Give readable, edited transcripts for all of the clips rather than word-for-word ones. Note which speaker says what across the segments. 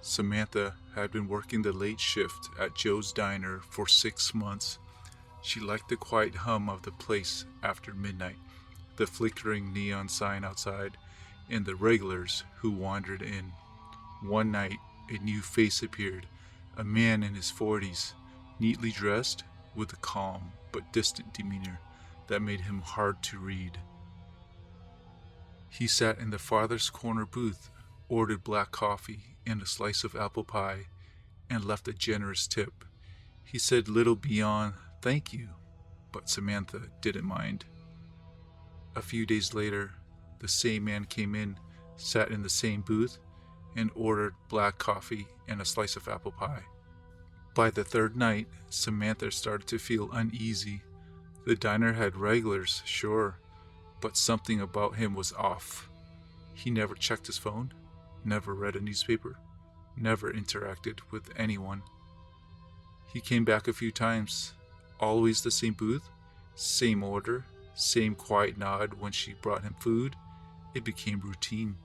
Speaker 1: Samantha had been working the late shift at Joe's Diner for 6 months. She liked the quiet hum of the place after midnight, the flickering neon sign outside, and the regulars who wandered in. One night, a new face appeared, a man in his 40s, neatly dressed, with a calm but distant demeanor that made him hard to read. He sat in the farthest corner booth, ordered black coffee and a slice of apple pie, and left a generous tip. He said little beyond thank you, but Samantha didn't mind. A few days later, the same man came in, sat in the same booth, and ordered black coffee and a slice of apple pie. By the third night, Samantha started to feel uneasy. The diner had regulars, sure, but something about him was off. He never checked his phone, never read a newspaper, never interacted with anyone. He came back a few times, always the same booth, same order, same quiet nod when she brought him food. It became routine.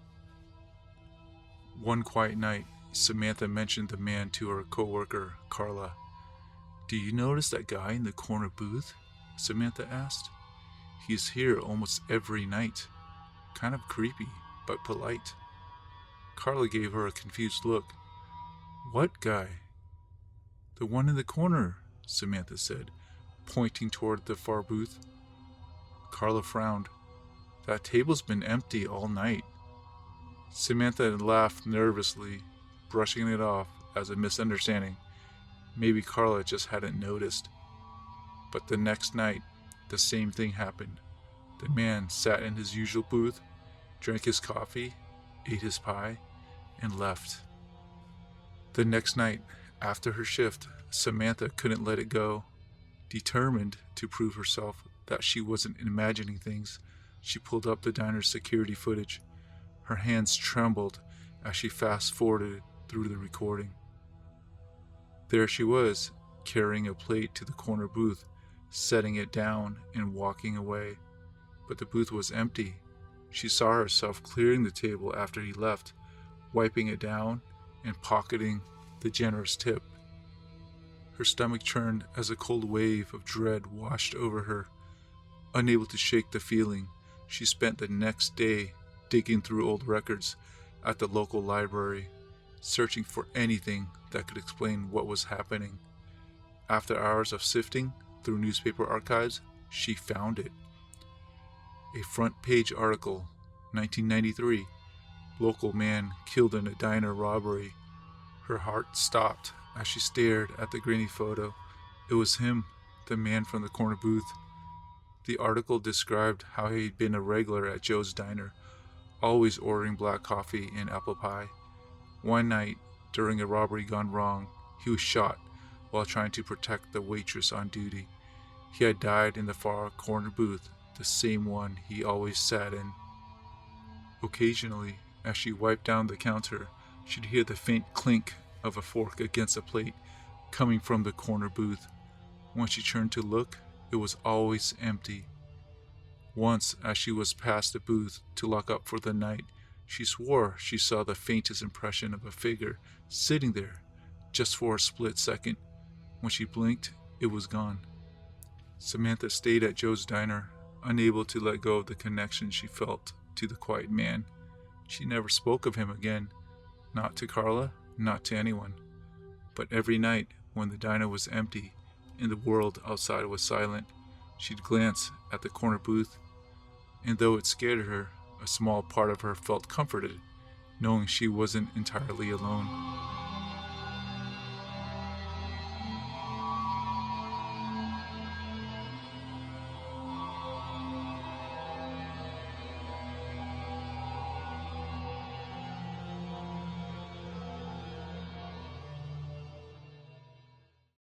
Speaker 1: One quiet night, Samantha mentioned the man to her coworker, Carla. "Do you notice that guy in the corner booth?" Samantha asked. "He's here almost every night. Kind of creepy, but polite." Carla gave her a confused look. "What guy?" "The one in the corner," Samantha said, pointing toward the far booth. Carla frowned. "That table's been empty all night." Samantha laughed nervously, brushing it off as a misunderstanding. Maybe Carla just hadn't noticed. But the next night, the same thing happened. The man sat in his usual booth, drank his coffee, ate his pie, and left. The next night, after her shift, Samantha couldn't let it go. Determined to prove herself that she wasn't imagining things, she pulled up the diner's security footage. Her hands trembled as she fast-forwarded through the recording. There she was, carrying a plate to the corner booth, setting it down and walking away. But the booth was empty. She saw herself clearing the table after he left, wiping it down and pocketing the generous tip. Her stomach churned as a cold wave of dread washed over her. Unable to shake the feeling, she spent the next day digging through old records at the local library, searching for anything that could explain what was happening. After hours of sifting through newspaper archives, she found it. A front-page article, 1993, local man killed in a diner robbery. Her heart stopped as she stared at the grainy photo. It was him, the man from the corner booth. The article described how he'd been a regular at Joe's Diner, always ordering black coffee and apple pie. One night, during a robbery gone wrong, he was shot while trying to protect the waitress on duty. He had died in the far corner booth, the same one he always sat in. Occasionally, as she wiped down the counter, she'd hear the faint clink of a fork against a plate coming from the corner booth. When she turned to look, it was always empty. Once, as she was past the booth to lock up for the night, she swore she saw the faintest impression of a figure sitting there, just for a split second. When she blinked, it was gone. Samantha stayed at Joe's Diner, unable to let go of the connection she felt to the quiet man. She never spoke of him again, not to Carla, not to anyone. But every night, when the diner was empty and the world outside was silent, she'd glance at the corner booth, and though it scared her, a small part of her felt comforted, knowing she wasn't entirely alone.